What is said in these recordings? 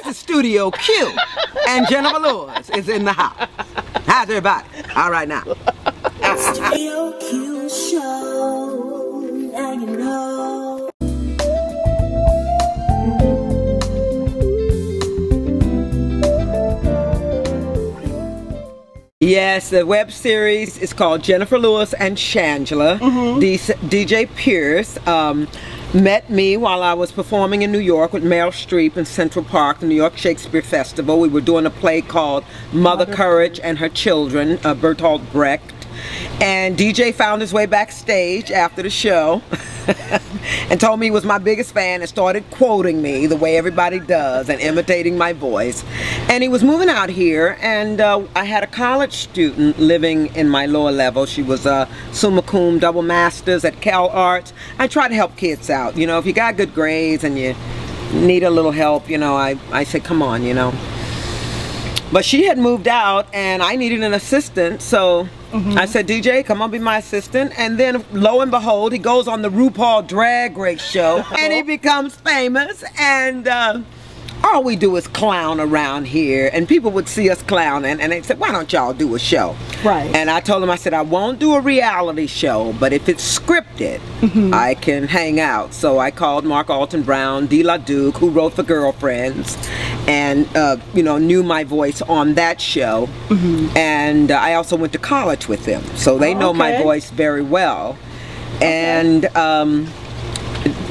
this is Studio Q, and Jenifer Lewis is in the house. How's everybody? All right now. Studio Q show, now you know. Yes, the web series is called Jenifer Lewis and Shangela. DJ Pierce met me while I was performing in New York with Meryl Streep in Central Park, the New York Shakespeare Festival. We were doing a play called Mother Courage and Her Children, Bertolt Brecht. And DJ found his way backstage after the show and told me he was my biggest fan and started quoting me the way everybody does and imitating my voice. And he was moving out here, and I had a college student living in my lower level. She was a summa cum double masters at Cal Arts. I try to help kids out. You know, if you got good grades and you need a little help, you know, I say, come on, you know. But she had moved out and I needed an assistant, so I said, DJ, come on, be my assistant. And then lo and behold, he goes on the RuPaul Drag Race show and he becomes famous, and all we do is clown around here, and people would see us clowning and they said, why don't y'all do a show? Right. And I told him, I said, I won't do a reality show, but if it's scripted, I can hang out. So I called Mark Alton Brown, D. La Duke, who wrote for Girlfriends, and you know, knew my voice on that show. And I also went to college with them, so they know my voice very well. And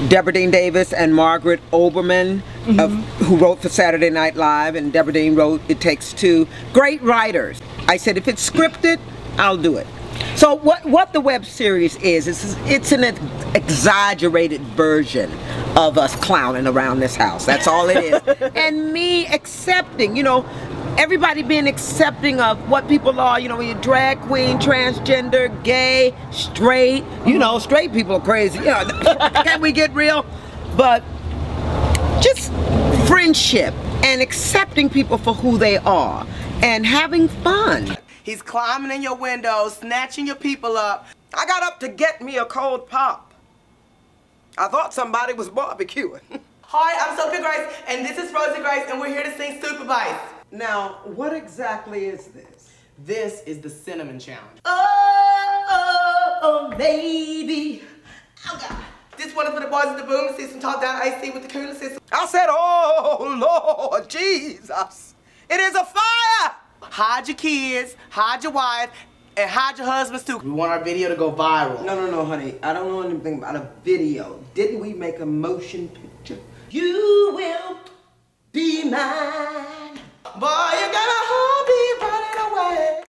Deborah Dean Davis and Margaret Oberman, who wrote for Saturday Night Live, and Deborah Dean wrote It Takes Two. Great writers. I said, if it's scripted, I'll do it. So what the web series is it's an exaggerated version of us clowning around this house. That's all it is. And me accepting, you know, everybody being accepting of what people are, you know, when you're drag queen, transgender, gay, straight. You know, straight people are crazy. You know, can we get real? But just friendship and accepting people for who they are and having fun. He's climbing in your windows, snatching your people up. I got up to get me a cold pop. I thought somebody was barbecuing. Hi, I'm Sophie Grace, and this is Rosie Grace, and we're here to sing Supervise. Now, what exactly is this? This is the Cinnamon Challenge. Oh, baby. Oh, God. This one is for the boys in the boom system, top down AC with the cooler system. I said, oh, Lord Jesus. It is a fire. Hide your kids, hide your wife, and hide your husbands too. We want our video to go viral. No, honey. I don't know anything about a video. Didn't we make a motion picture? You will be mine. Boy, you're gonna hold me running away.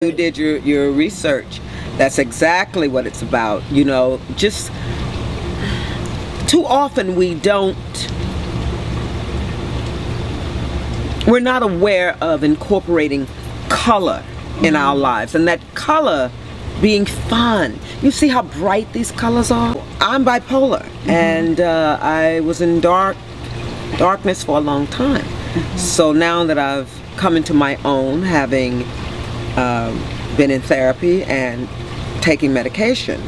You did your research. That's exactly what it's about. You know, just too often we're not aware of incorporating color in our lives, and that color being fun. You see how bright these colors are? I'm bipolar, and I was in darkness for a long time. So now that I've come into my own, having been in therapy and taking medication,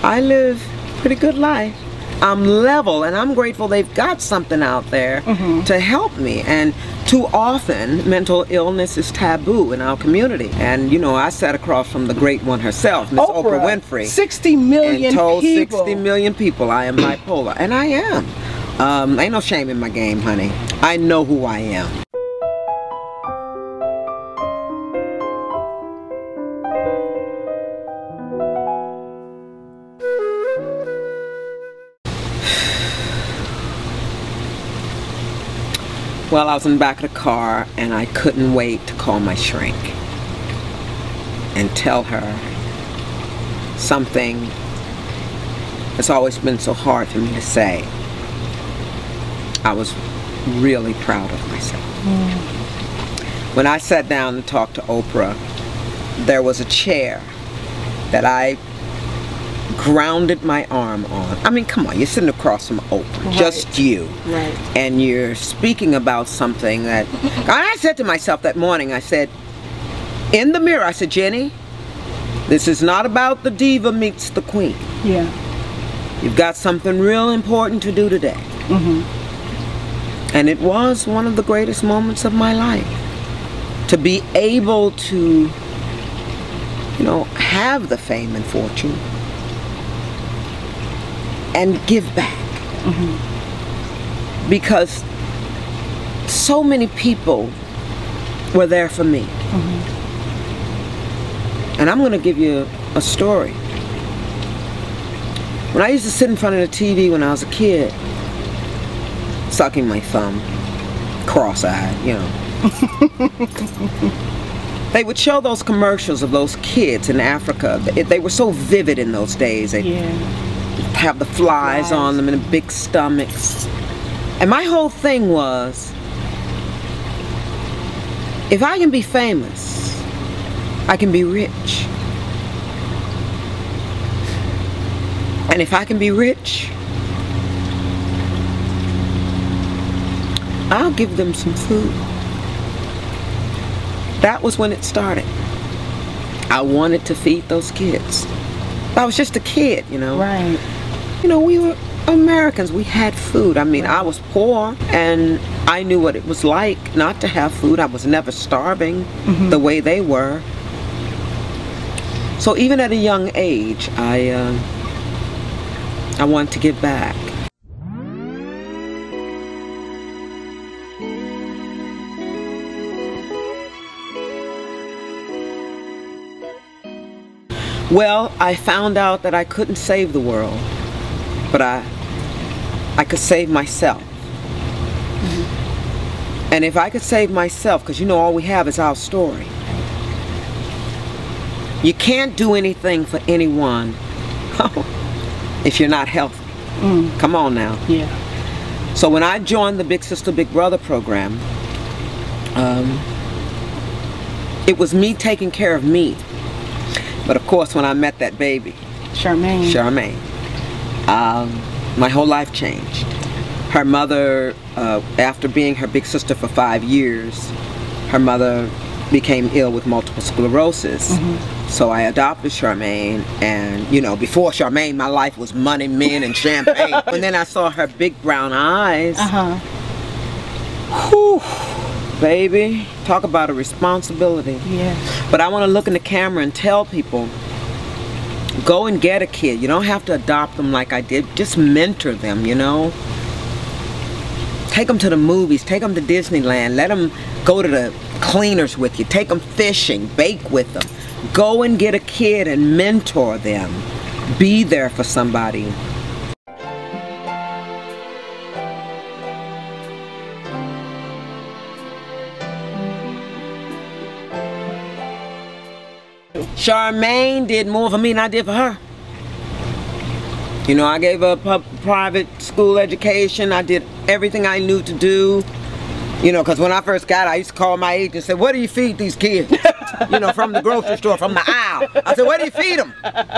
I live a pretty good life. I'm level, and I'm grateful they've got something out there to help me. And too often, mental illness is taboo in our community. And you know, I sat across from the great one herself, Miss Oprah Winfrey. 60 million and told people. 60 million people I am bipolar, and I am. Ain't no shame in my game, honey. I know who I am. Well, I was in the back of the car, and I couldn't wait to call my shrink and tell her something that's always been so hard for me to say. I was really proud of myself. When I sat down and talked to Oprah, there was a chair that I grounded my arm on. I mean, come on, you're sitting across from Oprah, just you. Right. And you're speaking about something that, I said to myself that morning, I said, in the mirror, I said, Jenny, this is not about the diva meets the queen. Yeah. You've got something real important to do today. And it was one of the greatest moments of my life. To be able to, you know, have the fame and fortune and give back. Because so many people were there for me. And I'm going to give you a story. When I used to sit in front of the TV when I was a kid, sucking my thumb, cross-eyed, you know. They would show those commercials of those kids in Africa. They were so vivid in those days. They have the flies on them and the big stomachs. And my whole thing was, if I can be famous, I can be rich. And if I can be rich, I'll give them some food. That was when it started. I wanted to feed those kids. I was just a kid, you know. Right. You know, we were Americans. We had food. I mean, I was poor, and I knew what it was like not to have food. I was never starving the way they were. So even at a young age, I wanted to give back. Well, I found out that I couldn't save the world, but I could save myself. And if I could save myself, because you know all we have is our story. You can't do anything for anyone if you're not healthy. Come on now. Yeah. So when I joined the Big Sister Big Brother program, it was me taking care of me. But of course, when I met that baby, Charmaine, my whole life changed. Her mother, after being her big sister for 5 years, her mother became ill with multiple sclerosis. So I adopted Charmaine, and you know, before Charmaine, my life was money, men, and champagne. And then I saw her big brown eyes. Whew, baby, talk about a responsibility. Yeah. But I want to look in the camera and tell people, go and get a kid. You don't have to adopt them like I did. Just mentor them, you know. Take them to the movies. Take them to Disneyland. Let them go to the cleaners with you. Take them fishing. Bake with them. Go and get a kid and mentor them. Be there for somebody. Charmaine did more for me than I did for her. You know, I gave her a private school education. I did everything I knew to do. You know, because when I first got it, I used to call my agent and say, where do you feed these kids? You know, from the grocery store, from the aisle. I said, where do you feed them?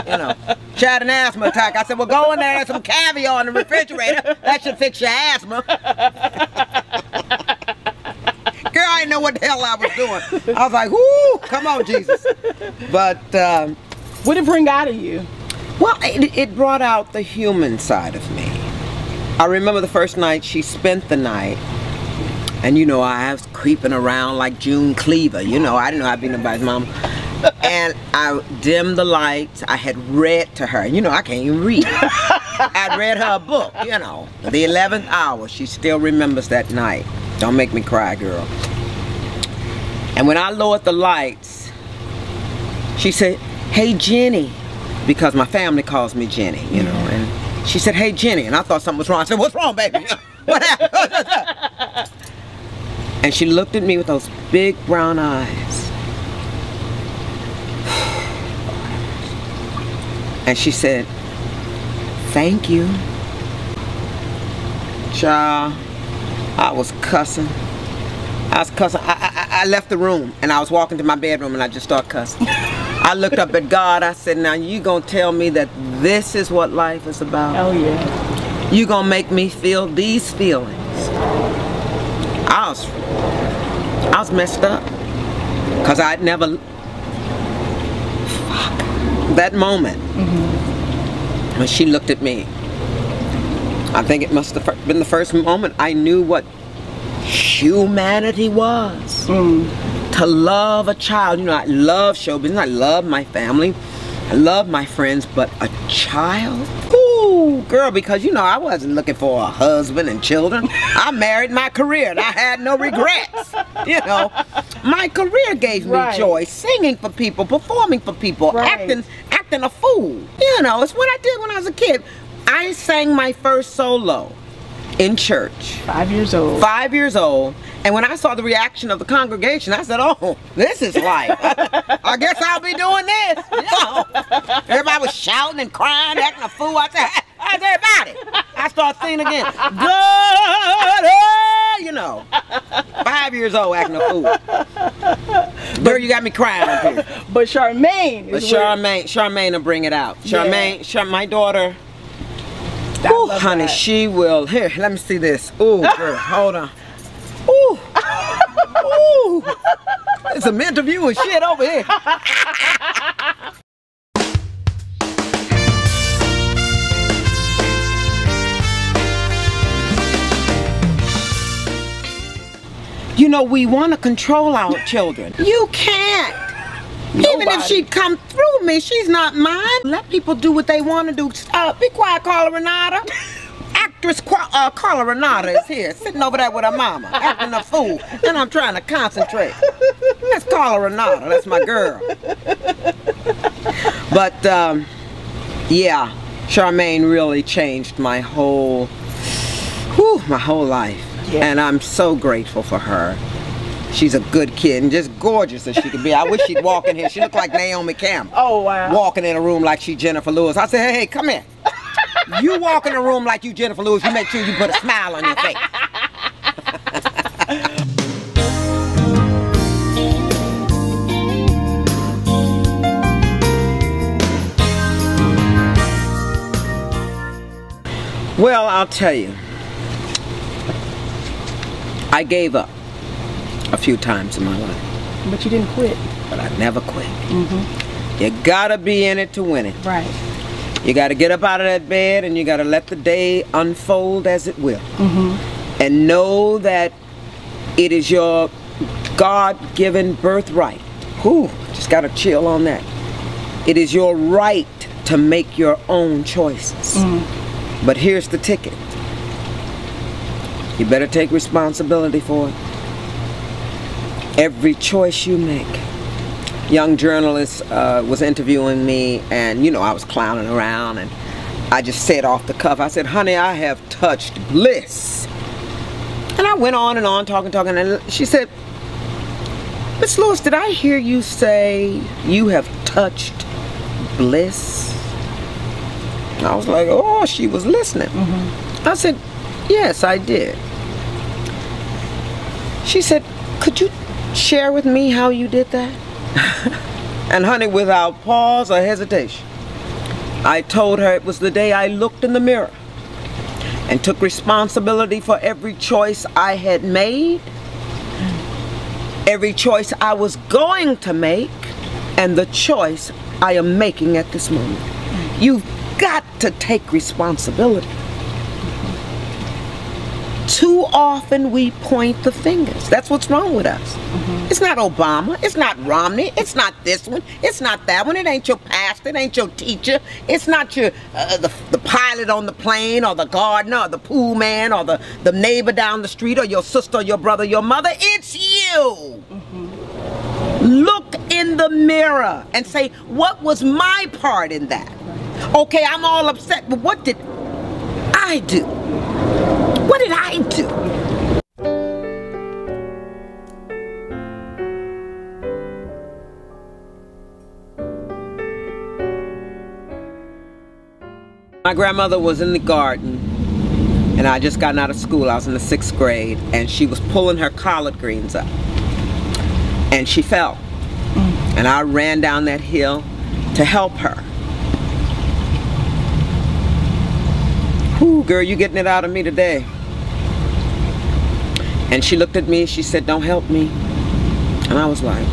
You know, she had an asthma attack. I said, well, go in there and some caviar in the refrigerator. That should fix your asthma. Girl, I didn't know what the hell I was doing. I was like, whoo, come on, Jesus. But what did it bring out of you? Well, it brought out the human side of me. I remember the first night she spent the night, and you know, I was creeping around like June Cleaver. You know, I didn't know I'd be nobody's mama. And I dimmed the lights. I had read to her. You know, I can't even read. I'd read her a book, you know. The 11th hour, she still remembers that night. Don't make me cry, girl. And when I lowered the lights, she said, hey, Jenny. Because my family calls me Jenny, you know. And she said, hey, Jenny. And I thought something was wrong. I said, what's wrong, baby? What happened? And she looked at me with those big brown eyes. And she said, thank you. Child, I was cussing. I left the room and I was walking to my bedroom and I just started cussing. I looked up at God. I said, now you gonna tell me that this is what life is about? Oh yeah. You gonna make me feel these feelings? I was messed up because I'd never that moment when she looked at me, I think it must have been the first moment I knew what humanity was. To love a child. You know, I love show business, I love my family, I love my friends, but a child? Ooh, girl, because you know, I wasn't looking for a husband and children. I married my career and I had no regrets. You know, my career gave me joy, singing for people, performing for people, acting a fool. You know, it's what I did when I was a kid. I sang my first solo in church. 5 years old. 5 years old. And when I saw the reaction of the congregation, I said, oh, this is life. I guess I'll be doing this. You know. Everybody was shouting and crying, acting a fool. I said, how's everybody? I started singing again. God, you know. 5 years old acting a fool. Girl, you got me crying up here. But Charmaine is Charmaine will bring it out. Charmaine, my daughter, ooh, honey, she will. Here, let me see this. Ooh, girl, hold on. Ooh. Ooh. It's a interview and shit over here. You know, we want to control our children. You can't. Nobody. Even if she'd come through me, she's not mine. Let people do what they want to do. Be quiet, Carla Renata. Actress Carla Renata is here, sitting over there with her mama, acting a fool, and I'm trying to concentrate. That's Carla Renata, that's my girl. But, yeah, Charmaine really changed my whole life. Yeah. And I'm so grateful for her. She's a good kid and just gorgeous as she could be. I wish she'd walk in here. She looked like Naomi Campbell. Oh, wow. Walking in a room like she Jenifer Lewis. I said, hey, come here. You walk in a room like you Jenifer Lewis, you make sure you put a smile on your face. Well, I'll tell you. I gave up a few times in my life. But you didn't quit. But I never quit. You gotta be in it to win it. Right. You got to get up out of that bed and you got to let the day unfold as it will. And know that it is your God-given birthright. Whew, just got to chill on that. It is your right to make your own choices. But here's the ticket. You better take responsibility for it. Every choice you make. Young journalist was interviewing me, and you know, I was clowning around, and I just said off the cuff, I said, honey, I have touched bliss. And I went on and on, talking, and she said, Miss Lewis, did I hear you say you have touched bliss? I was like, oh, she was listening. I said, yes, I did. She said, could you share with me how you did that? And honey, without pause or hesitation, I told her it was the day I looked in the mirror and took responsibility for every choice I had made, every choice I was going to make, and the choice I am making at this moment. You've got to take responsibility. Too often we point the fingers. That's what's wrong with us. It's not Obama, it's not Romney, it's not this one, it's not that one, it ain't your pastor, it ain't your teacher, it's not your the pilot on the plane, or the gardener, or the pool man, or the neighbor down the street, or your sister, or your brother, your mother. It's you. Look in the mirror and say, what was my part in that? Okay, I'm all upset, but what did I do? What did I do? My grandmother was in the garden, and I just gotten out of school. I was in the 6th grade, and she was pulling her collard greens up, and she fell. And I ran down that hill to help her. Whew, girl, you getting it out of me today. And she looked at me, she said, don't help me. And I was like,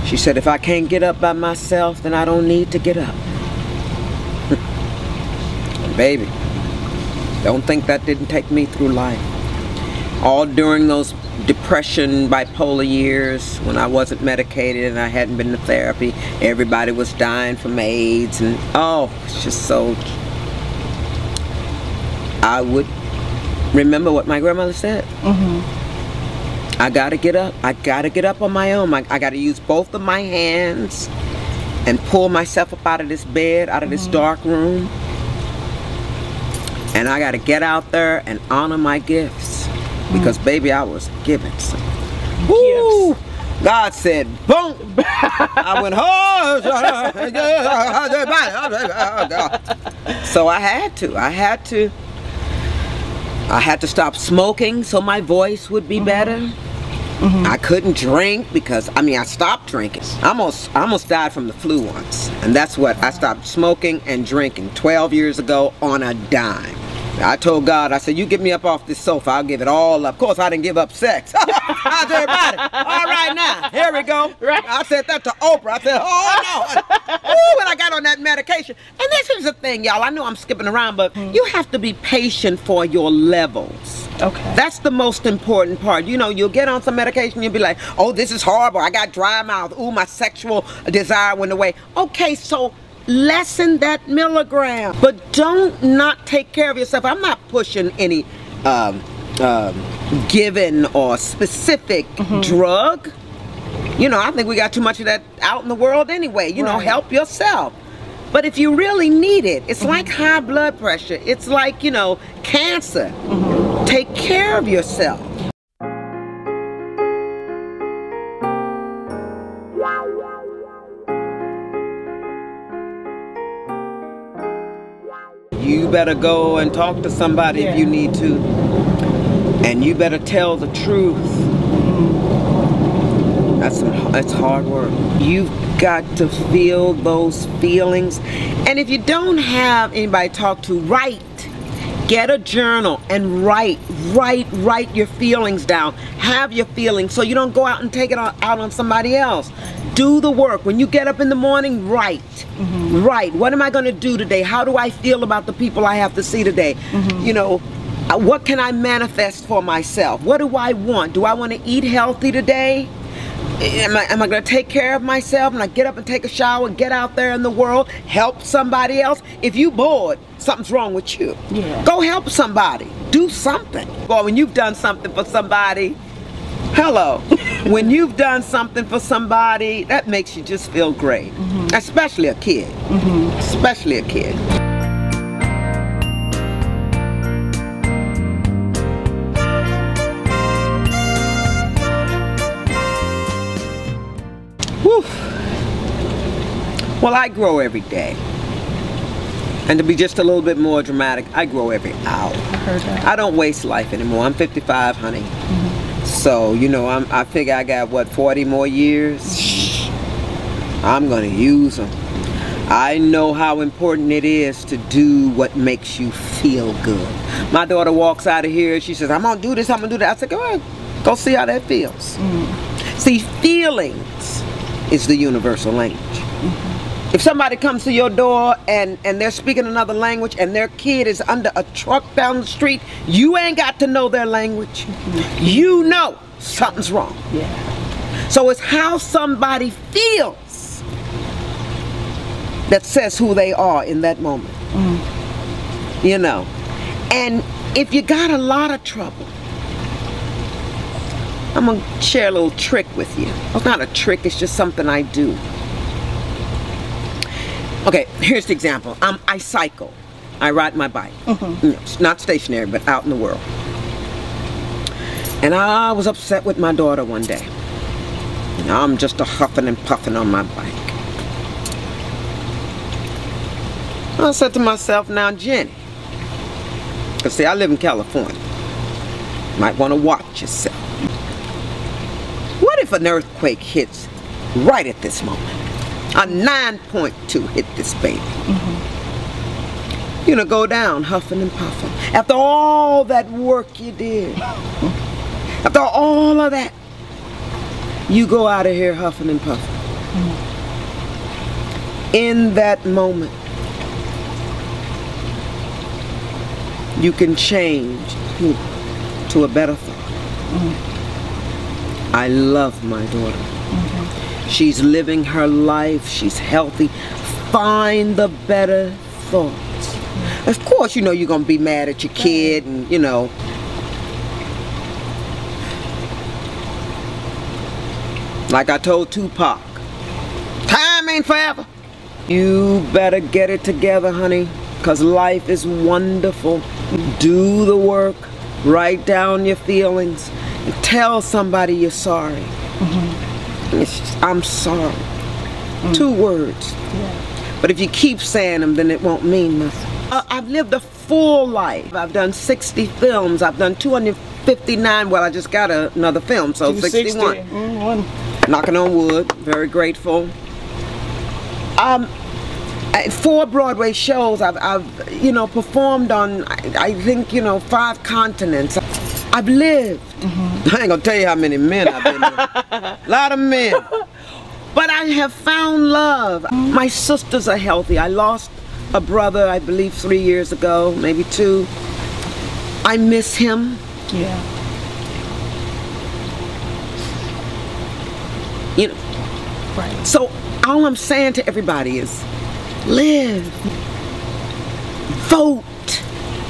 She said, if I can't get up by myself, then I don't need to get up. Baby, don't think that didn't take me through life. All during those depression, bipolar years when I wasn't medicated and I hadn't been to therapy, everybody was dying from AIDS, and oh, it's just so... I would remember what my grandmother said. I gotta get up. I gotta get up on my own. I gotta use both of my hands and pull myself up out of this bed, out of this dark room. And I gotta get out there and honor my gifts. Because baby, I was given some. Woo! God said, boom! I went, oh! So I had to stop smoking so my voice would be better. I couldn't drink because, I mean, I stopped drinking. I almost died from the flu once. And that's what, I stopped smoking and drinking 12 years ago on a dime. I told God, I said, you get me up off this sofa, I'll give it all up. Of course, I didn't give up sex. How's everybody? All right now, here we go. Right. I said that to Oprah. I said, oh no. Ooh, when I got on that medication. And this is the thing, y'all. I know I'm skipping around, but you have to be patient for your levels. Okay. That's the most important part. You know, you'll get on some medication, you'll be like, oh, this is horrible. I got dry mouth. Ooh, my sexual desire went away. Okay, so lessen that milligram, but don't not take care of yourself. I'm not pushing any given or specific drug. You know, I think we got too much of that out in the world anyway. You know, help yourself. But if you really need it, it's like high blood pressure. It's like, you know, cancer. Take care of yourself. You better go and talk to somebody if you need to. And you better tell the truth. That's hard work. You've got to feel those feelings. And if you don't have anybody to talk to, write. Get a journal and write your feelings down. Have your feelings so you don't go out and take it out on somebody else. Do the work. When you get up in the morning, write. Write. What am I going to do today? How do I feel about the people I have to see today? You know, what can I manifest for myself? What do I want? Do I want to eat healthy today? Am I going to take care of myself? And I get up and take a shower and get out there in the world, help somebody else? If you bored, something's wrong with you. Go help somebody. Do something. Well, when you've done something for somebody, hello. When you've done something for somebody, that makes you just feel great. Especially a kid. Especially a kid. Whew. Well, I grow every day. And to be just a little bit more dramatic, I grow every hour. I heard that. I don't waste life anymore. I'm 55, honey. So, you know, I figure I got, what, 40 more years? I'm going to use them. I know how important it is to do what makes you feel good. My daughter walks out of here, she says, I'm going to do this, I'm going to do that. I said, go ahead, go see how that feels. See, feelings is the universal language. If somebody comes to your door and they're speaking another language and their kid is under a truck down the street, you ain't got to know their language. You know something's wrong. So it's how somebody feels that says who they are in that moment. You know. And if you got a lot of trouble, I'm going to share a little trick with you. It's not a trick, it's just something I do. Okay, here's the example. I cycle. I ride my bike. It's not stationary, but out in the world. And I was upset with my daughter one day. And I'm just huffing and puffing on my bike. I said to myself, now Jenny, because see, I live in California. Might want to watch yourself. What if an earthquake hits right at this moment? A 9.2 hit this baby. You know, go down huffing and puffing. After all that work you did, after all of that, you go out of here huffing and puffing. In that moment, you can change to a better thought. I love my daughter. She's living her life. She's healthy. Find the better thoughts. Of course, you know you're going to be mad at your kid and, you know. Like I told Tupac, time ain't forever. You better get it together, honey, because life is wonderful. Do the work. Write down your feelings. And tell somebody you're sorry. I'm sorry. 2 words. But if you keep saying them, then it won't mean nothing. I've lived a full life. I've done 60 films. I've done 259. Well, I just got another film, so 61. Knocking on wood. Very grateful. 4 Broadway shows. I've you know, performed on, I think, you know, 5 continents. I've lived. I ain't gonna tell you how many men I've been with. A lot of men. But I have found love. My sisters are healthy. I lost a brother, I believe 3 years ago, maybe 2. I miss him. Yeah. You know. Right. So all I'm saying to everybody is, live. Vote.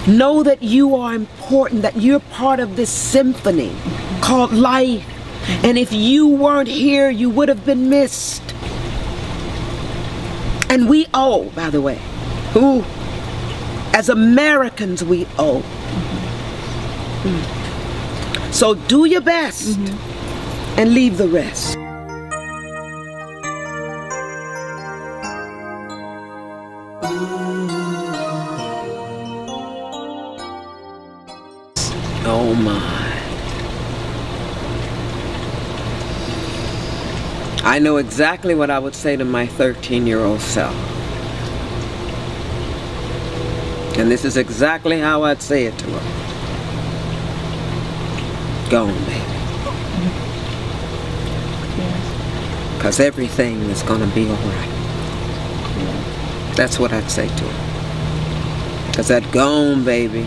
Know that you are important, that you're part of this symphony called life. And if you weren't here, you would have been missed. And we owe, by the way, as Americans, we owe. So do your best and leave the rest. Oh my. I know exactly what I would say to my 13-year-old self. And this is exactly how I'd say it to her. Go on, baby. Because everything is going to be all right. That's what I'd say to her. Because that go on, baby.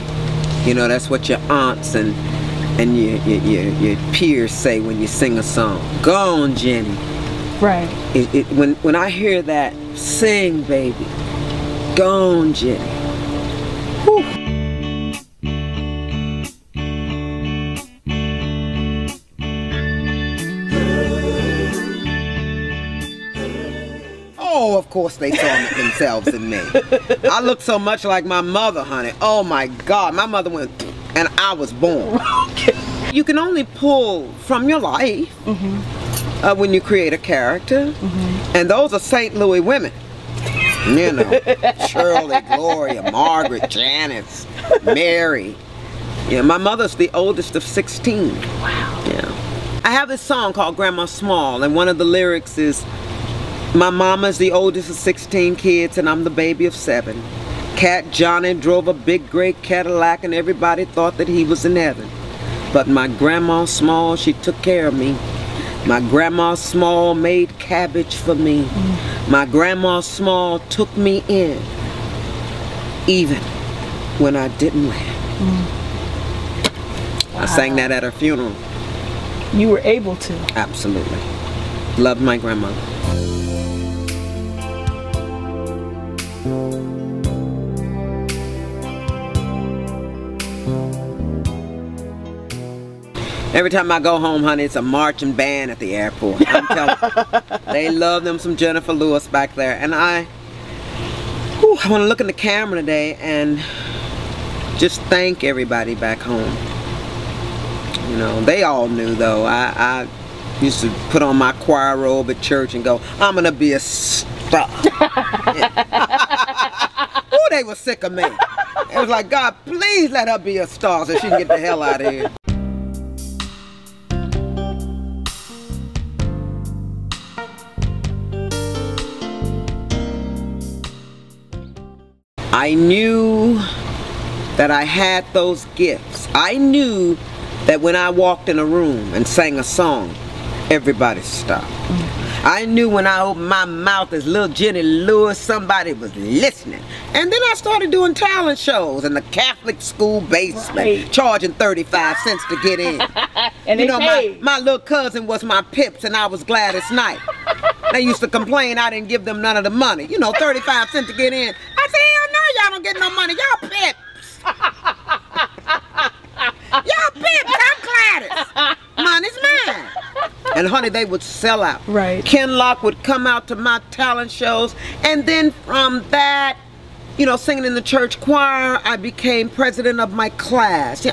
You know, that's what your aunts and your peers say when you sing a song. Go on, Jenny. Right. When I hear that, sing, baby. Go on, Jenny. Whew. Oh, of course they saw themselves in me. I look so much like my mother, honey. Oh my God, my mother went, and I was born. You can only pull from your life when you create a character, and those are St. Louis women. You know, Shirley, Gloria, Margaret, Janice, Mary. Yeah, my mother's the oldest of 16. Wow. Yeah. I have this song called Grandma Small, and one of the lyrics is, my mama's the oldest of 16 kids and I'm the baby of 7. Cat Johnny drove a big gray Cadillac and everybody thought that he was in heaven. But my grandma Small, she took care of me. My grandma Small made cabbage for me. My grandma Small took me in, even when I didn't land. Wow. I sang that at her funeral. You were able to. Absolutely. Loved my grandmother. Every time I go home, honey, it's a marching band at the airport. I'm telling you, they love them some Jenifer Lewis back there. And I want to look in the camera today and just thank everybody back home. You know, they all knew though. I used to put on my choir robe at church and go, I'm going to be a star. Ooh, they were sick of me. It was like, God, please let her be a star so she can get the hell out of here. I knew that I had those gifts. I knew that when I walked in a room and sang a song, everybody stopped. I knew when I opened my mouth as little Jenny Lewis, somebody was listening. And then I started doing talent shows in the Catholic school basement, charging 35 cents to get in. And you know, my little cousin was my Pips and I was Gladys Knight. They used to complain I didn't give them none of the money. You know, 35 cents to get in. I said, hell no, y'all don't get no money. Y'all Pips. Y'all Pips, I'm Gladys. Money's mine. And honey, they would sell out. Right. Ken Lock would come out to my talent shows. And then from that, you know, singing in the church choir, I became president of my class.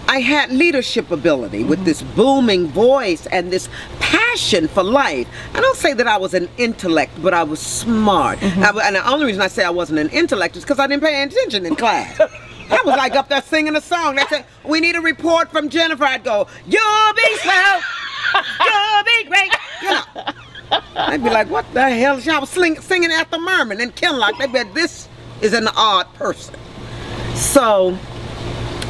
I had leadership ability with this booming voice and this passion for life. I don't say that I was an intellect, but I was smart. And the only reason I say I wasn't an intellect is because I didn't pay attention in class. I was like up there singing a song. They said, we need a report from Jenifer. I'd go, you'll be swell, you'll be great. You know. I'd be like, what the hell? I was singing Ethel Merman and Ken Lock. They bet this is an odd person. So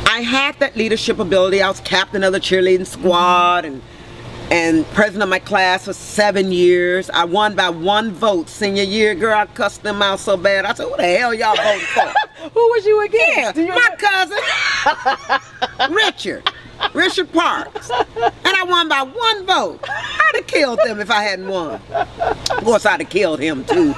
I had that leadership ability. I was captain of the cheerleading squad and president of my class for 7 years. I won by 1 vote senior year. Girl, I cussed them out so bad. I said, what the hell y'all voting for? Who was you against? Yeah, my cousin, Richard Parks. And I won by 1 vote. I'd have killed them if I hadn't won. Of course, I'd have killed him too.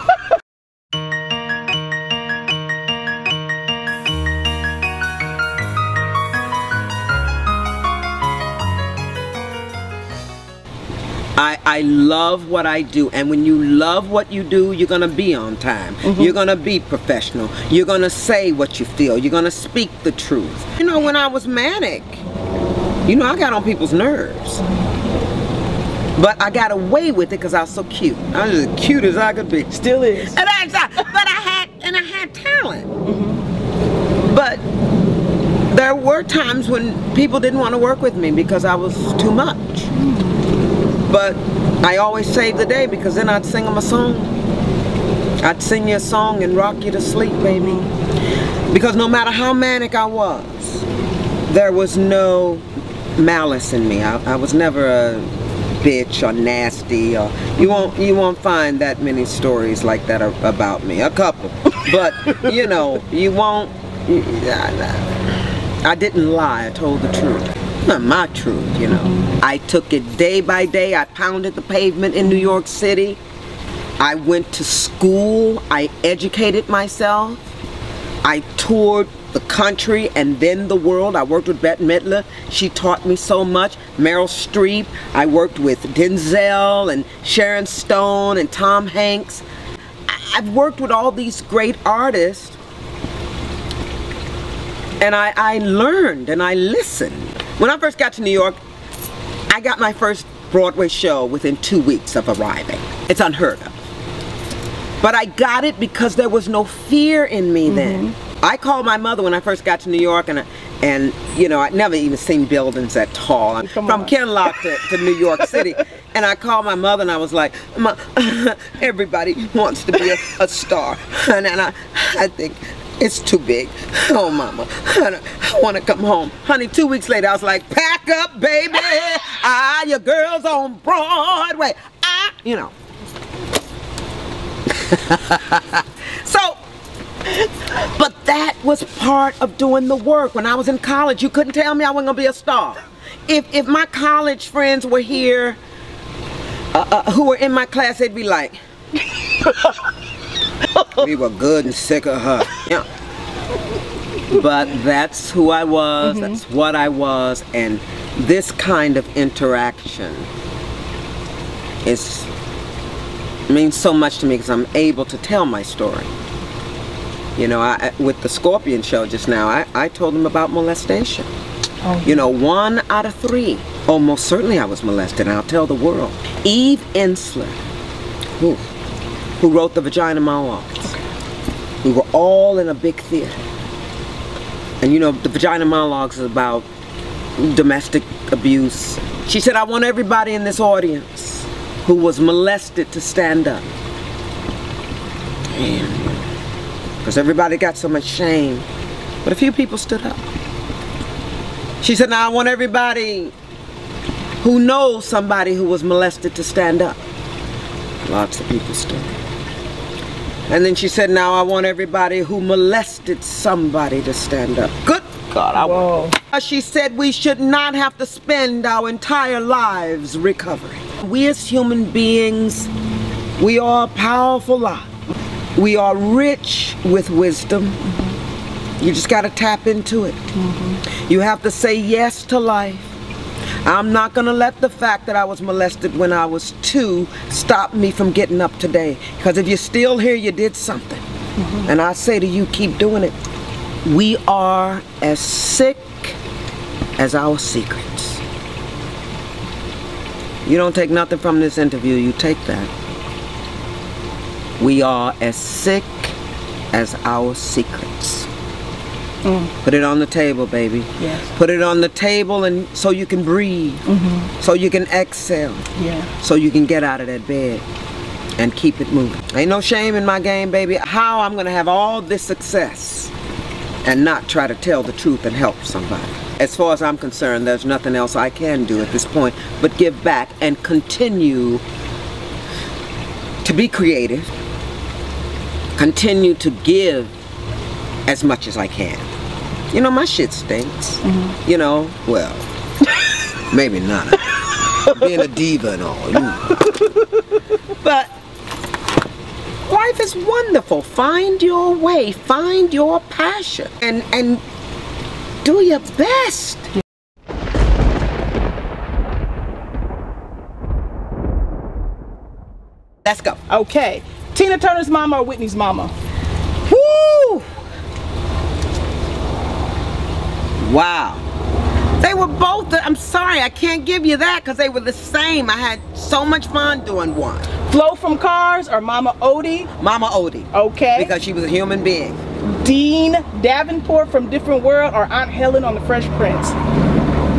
I love what I do, and when you love what you do, you're gonna be on time. You're gonna be professional. You're gonna say what you feel. You're gonna speak the truth. You know, when I was manic, you know, I got on people's nerves. But I got away with it because I was so cute. I was as cute as I could be. Still is. And I had talent. But there were times when people didn't want to work with me because I was too much. But I always saved the day because then I'd sing them a song. I'd sing you a song and rock you to sleep, baby. Because no matter how manic I was, there was no malice in me. I was never a bitch or nasty. Or you won't find that many stories like that about me. A couple, but you know, you won't. I didn't lie. I told the truth. Not my truth, you know. I took it day by day. I pounded the pavement in New York City. I went to school. I educated myself. I toured the country and then the world. I worked with Bette Midler. She taught me so much. Meryl Streep. I worked with Denzel and Sharon Stone and Tom Hanks. I've worked with all these great artists, and I learned and I listened. When I first got to New York, I got my first Broadway show within 2 weeks of arriving. It's unheard of. But I got it because there was no fear in me then. I called my mother when I first got to New York, and you know, I'd never even seen buildings that tall. I'm from Ken Lock to New York City. And I called my mother and I was like, everybody wants to be a star. And I think, it's too big. Oh, mama, I want to come home. Honey, 2 weeks later, I was like, pack up, baby. Your girl's on Broadway. You know. So, but that was part of doing the work. When I was in college, you couldn't tell me I wasn't going to be a star. If my college friends were here, who were in my class, they'd be like, we were good and sick of her. Yeah. But that's who I was, that's what I was, and this kind of interaction means so much to me because I'm able to tell my story. You know, with the Scorpion show just now, I told them about molestation. You know, 1 out of 3. Oh, most certainly I was molested, and I'll tell the world. Eve Ensler, who wrote the Vagina Monologues. We were all in a big theater. And you know, the Vagina Monologues is about domestic abuse. She said, I want everybody in this audience who was molested to stand up. Damn. Because everybody got so much shame. But a few people stood up. She said, now I want everybody who knows somebody who was molested to stand up. Lots of people's story. And then she said, now I want everybody who molested somebody to stand up. Good God, I won't. She said we should not have to spend our entire lives recovering. We as human beings, we are a powerful lot. We are rich with wisdom. You just got to tap into it. You have to say yes to life. I'm not going to let the fact that I was molested when I was 2 stop me from getting up today. Because if you're still here, you did something. And I say to you, keep doing it. We are as sick as our secrets. You don't take nothing from this interview, you take that. We are as sick as our secrets. Put it on the table, baby. Yes. Put it on the table, and so you can breathe, so you can exhale, so you can get out of that bed and keep it moving. Ain't no shame in my game, baby. How I'm gonna have all this success and not try to tell the truth and help somebody? As far as I'm concerned, there's nothing else I can do at this point but give back and continue to be creative, continue to give as much as I can. You know, my shit stinks. You know, well, maybe not. Being a diva and all. You know. But life is wonderful. Find your way. Find your passion. And do your best. Let's go. Okay. Tina Turner's mama or Whitney's mama? Woo! Wow. They were both, I'm sorry, I can't give you that because they were the same. I had so much fun doing one. Flo from Cars or Mama Odie? Mama Odie. Okay. Because she was a human being. Dean Davenport from Different World or Aunt Helen on The Fresh Prince?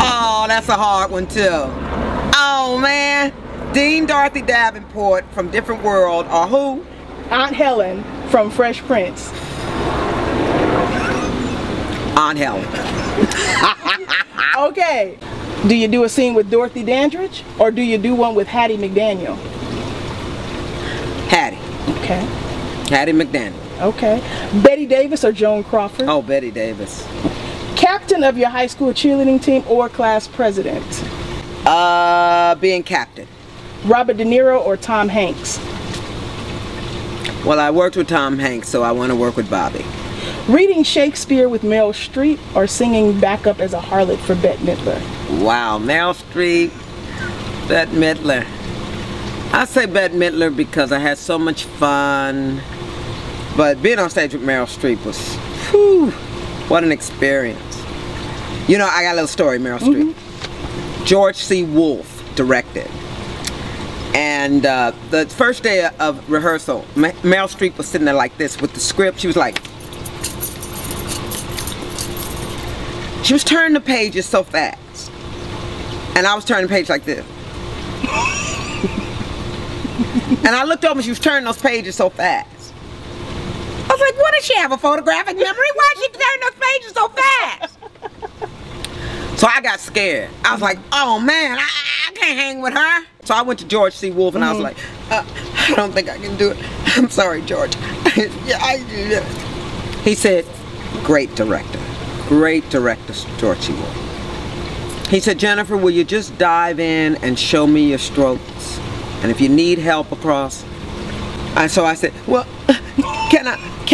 Oh, that's a hard one too. Oh man. Dean Dorothy Davenport from Different World or who? Aunt Helen from Fresh Prince. Aunt Helen. Okay. Do you do a scene with Dorothy Dandridge or do you do one with Hattie McDaniel? Hattie. Okay. Hattie McDaniel. Okay. Betty Davis or Joan Crawford? Oh, Betty Davis. Captain of your high school cheerleading team or class president? Being captain. Robert De Niro or Tom Hanks? Well, I worked with Tom Hanks, so I want to work with Bobby. Reading Shakespeare with Meryl Streep or singing backup as a harlot for Bette Midler? Wow, Meryl Streep, Bette Midler. I say Bette Midler because I had so much fun. But being on stage with Meryl Streep was, whew, what an experience. You know, I got a little story, Meryl Streep. George C. Wolfe directed. And the first day of rehearsal, Meryl Streep was sitting there like this with the script. She was like, she was turning the pages so fast. And I was turning the page like this. And I looked over and she was turning those pages so fast. I was like, what, does she have a photographic memory? Why is she turning those pages so fast? So I got scared. I was like, oh man, I can't hang with her. So I went to George C. Wolfe and I was like, I don't think I can do it. I'm sorry, George. He said, great director. Great director, George C. Wolfe. He said, Jenifer, will you just dive in and show me your strokes? And if you need help across. And so I said, well, can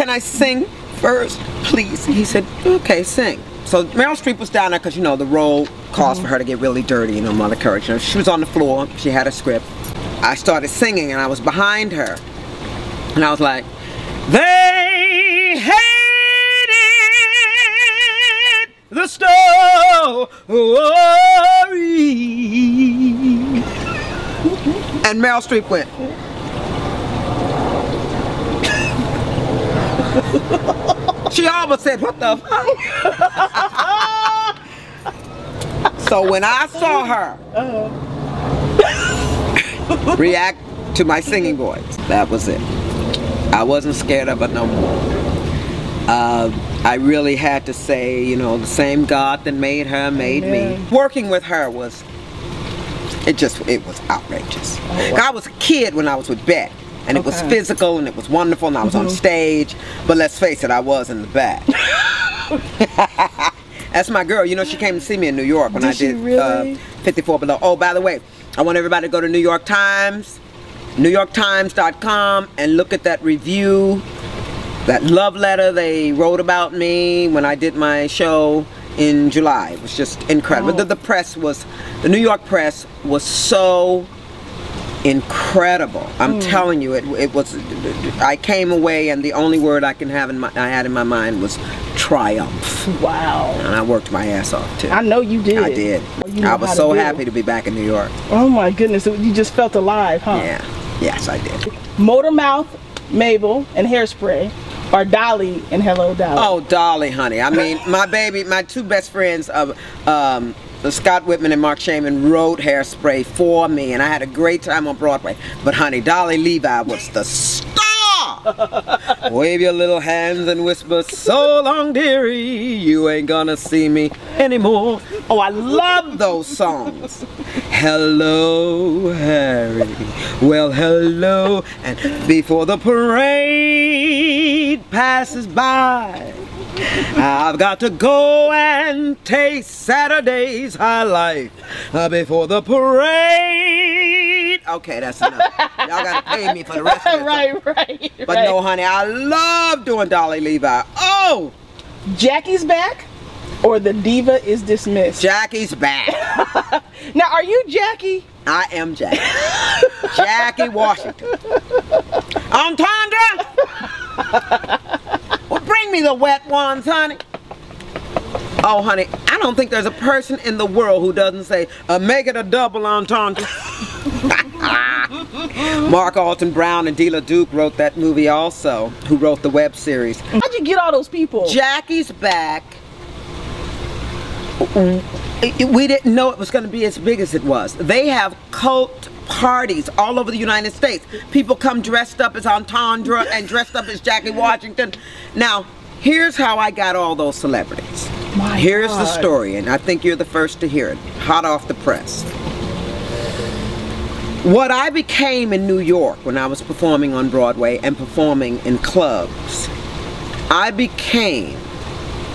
I sing first, please? He said, okay, sing. So Meryl Streep was down there because, you know, the role calls for her to get really dirty, you know, Mother Courage. You know, she was on the floor, she had a script. I started singing and I was behind her. And I was like, they hated the story. And Meryl Streep went. She almost said, what the fuck? So when I saw her react to my singing voice, that was it. I wasn't scared of it no more. I really had to say, you know, the same God that made her made me. Working with her was It was outrageous. Oh, wow. I was a kid when I was with Bet, and it was physical, and it was wonderful, and I was on stage, but let's face it, I was in the back. That's my girl. You know, she came to see me in New York when I did really? 54 Below. Oh, by the way, I want everybody to go to New York Times, NewYorkTimes.com, and look at that review, that love letter they wrote about me when I did my show in July. It was just incredible. The New York press was so incredible. I'm telling you, it was. I came away, and the only word I had in my mind was triumph. Wow. And I worked my ass off too. I know you did. I did. I was so happy to be back in New York. Oh my goodness, you just felt alive, huh? Yeah. Yes, I did. Motormouth, Mabel, and Hairspray, or Dolly and Hello Dolly? Oh, Dolly, honey. I mean, my two best friends, Scott Whitman and Mark Shaman, wrote Hairspray for me, and I had a great time on Broadway. But honey, Dolly Levi was the star! Wave your little hands and whisper, so long, dearie, you ain't gonna see me anymore. Oh, I love those songs. Hello, Harry. Well, hello. And before the parade passes by, I've got to go and taste Saturday's high life before the parade. Okay, that's enough. Y'all gotta pay me for the rest of it. Right. But no, honey, I love doing Dolly Levi. Oh! Jackie's back, or the diva is dismissed? Jackie's back. Now, are you Jackie? I am Jackie. Jackie Washington. Entendre! Well, bring me the wet ones, honey. Oh, honey, I don't think there's a person in the world who doesn't say, make it a double entendre. Mark Alton Brown and Deela Duke wrote that movie also, who wrote the web series. How'd you get all those people? Jackie's back. We didn't know it was going to be as big as it was. They have cult parties all over the United States. People come dressed up as Entendre and dressed up as Jackie Washington. Now, here's how I got all those celebrities. Here's the story, and I think you're the first to hear it, hot off the press. What I became in New York when I was performing on Broadway and performing in clubs, I became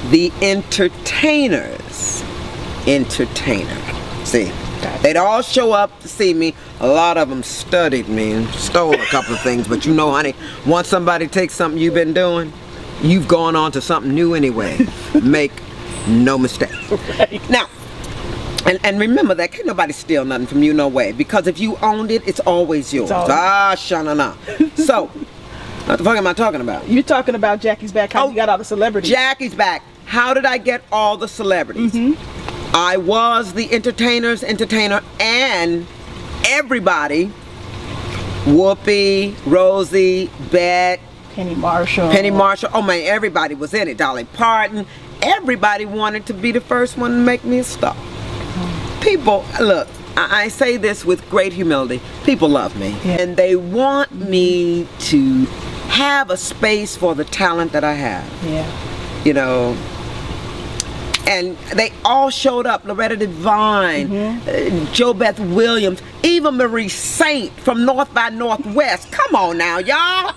the entertainer's entertainer. See, they'd all show up to see me. A lot of them studied me and stole a couple of things, but you know, honey, once somebody takes something you've been doing, you've gone on to something new anyway. Make no mistake. Right. Now, and remember that can't nobody steal nothing from you, no way, because if you owned it, it's always yours. Sha-na-na. So, what the fuck am I talking about? You're talking about Jackie's back, how you got all the celebrities. Jackie's back. How did I get all the celebrities? I was the entertainer's entertainer, and everybody, Whoopi, Rosie, Bet, Penny Marshall, oh man, everybody was in it. Dolly Parton, everybody wanted to be the first one to make me a star. People, look, I say this with great humility, people love me, and they want me to have a space for the talent that I have. You know, and they all showed up. Loretta Devine, Jo Beth Williams, Eva Marie Saint from North by Northwest. Come on now, y'all.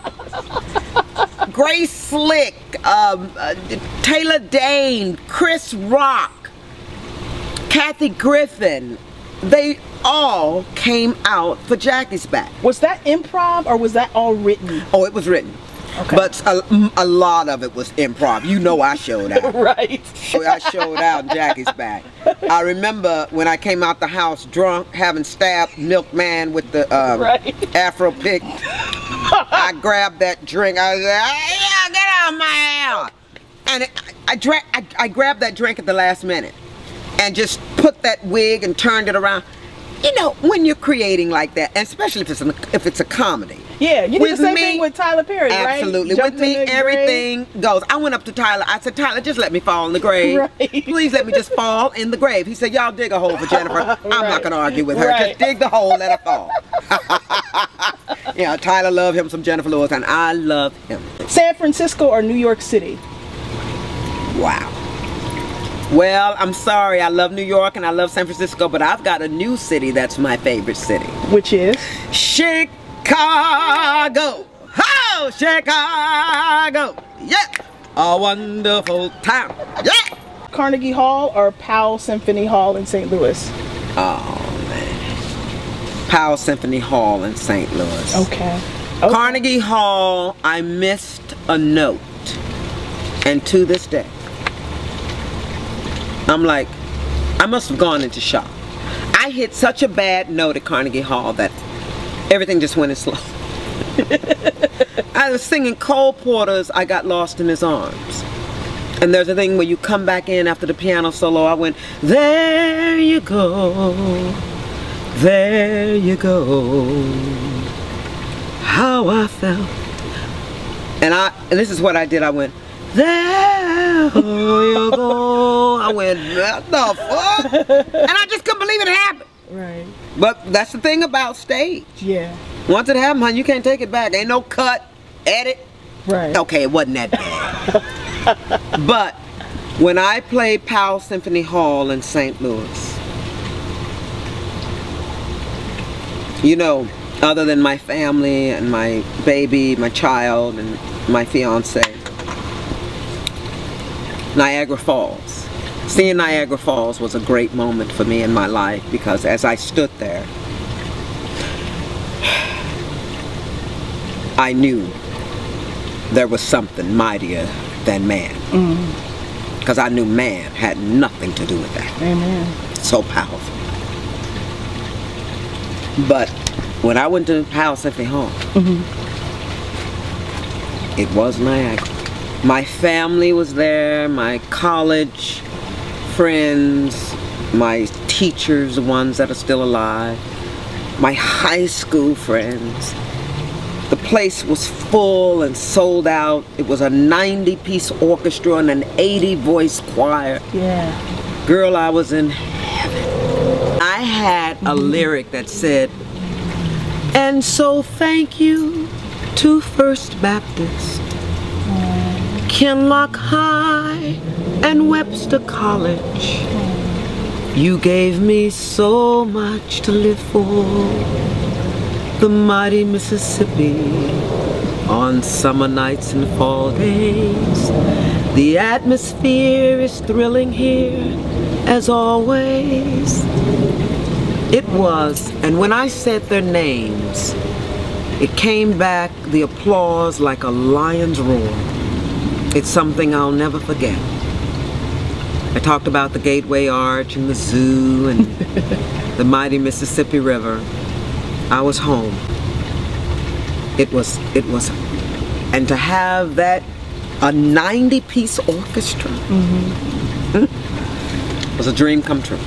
Grace Slick, Taylor Dane, Chris Rock, Kathy Griffin. They all came out for Jackie's back. Was that improv or was that all written? Oh, it was written. Okay. But a lot of it was improv. You know I showed out. Right. I showed out in Jackie's back. I remember when I came out the house drunk, having stabbed Milkman with the Afro pick. I grabbed that drink. I was like, yeah, get out of my house. And I grabbed that drink at the last minute and just put that wig and turned it around. You know, when you're creating like that, and especially if it's a comedy. Yeah, you did the same thing with Tyler Perry, right? Absolutely. With me, everything goes. I went up to Tyler. I said, Tyler, just let me fall in the grave. Right. Please let me just fall in the grave. He said, y'all dig a hole for Jenifer. I'm not going to argue with her. Just dig the hole, let her fall. Yeah, Tyler loved him some Jenifer Lewis, and I love him. San Francisco or New York City? Wow. Well, I'm sorry. I love New York and I love San Francisco, but I've got a new city that's my favorite city. Which is? Chicago. Oh, Chicago. Yeah. A wonderful town. Yeah. Carnegie Hall or Powell Symphony Hall in St. Louis? Oh, man. Powell Symphony Hall in St. Louis. Okay. Carnegie Hall, I missed a note. And to this day, I'm like, I must have gone into shock. I hit such a bad note at Carnegie Hall that everything just went in slow. I was singing Cole Porter's I Got Lost in His Arms. And there's a thing where you come back in after the piano solo. I went, there you go, there you go, how I felt. And this is what I did. I went, there you go. I went, what the fuck? And I just couldn't believe it happened. Right. But that's the thing about stage. Yeah. Once it happened, honey, you can't take it back. Ain't no cut, edit. Right. Okay, it wasn't that bad. But when I played Powell Symphony Hall in St. Louis, you know, other than my family and my baby, my child, and my fiance, Niagara Falls. Seeing Niagara Falls was a great moment for me in my life because as I stood there, I knew there was something mightier than man. Because I knew man had nothing to do with that. Amen. So powerful. But when I went to Powell Symphony Hall, it was Niagara. My family was there, my college friends, my teachers, the ones that are still alive, my high school friends. The place was full and sold out. It was a 90-piece orchestra and an 80-voice choir. Yeah. Girl, I was in heaven. I had a lyric that said, and so thank you to First Baptist, Kinloch High, and Webster College. You gave me so much to live for. The mighty Mississippi on summer nights and fall days. The atmosphere is thrilling here as always. It was, and when I said their names, it came back, the applause, like a lion's roar. It's something I'll never forget. I talked about the Gateway Arch and the zoo and the mighty Mississippi River. I was home. It was, and to have that, a 90-piece orchestra, was a dream come true.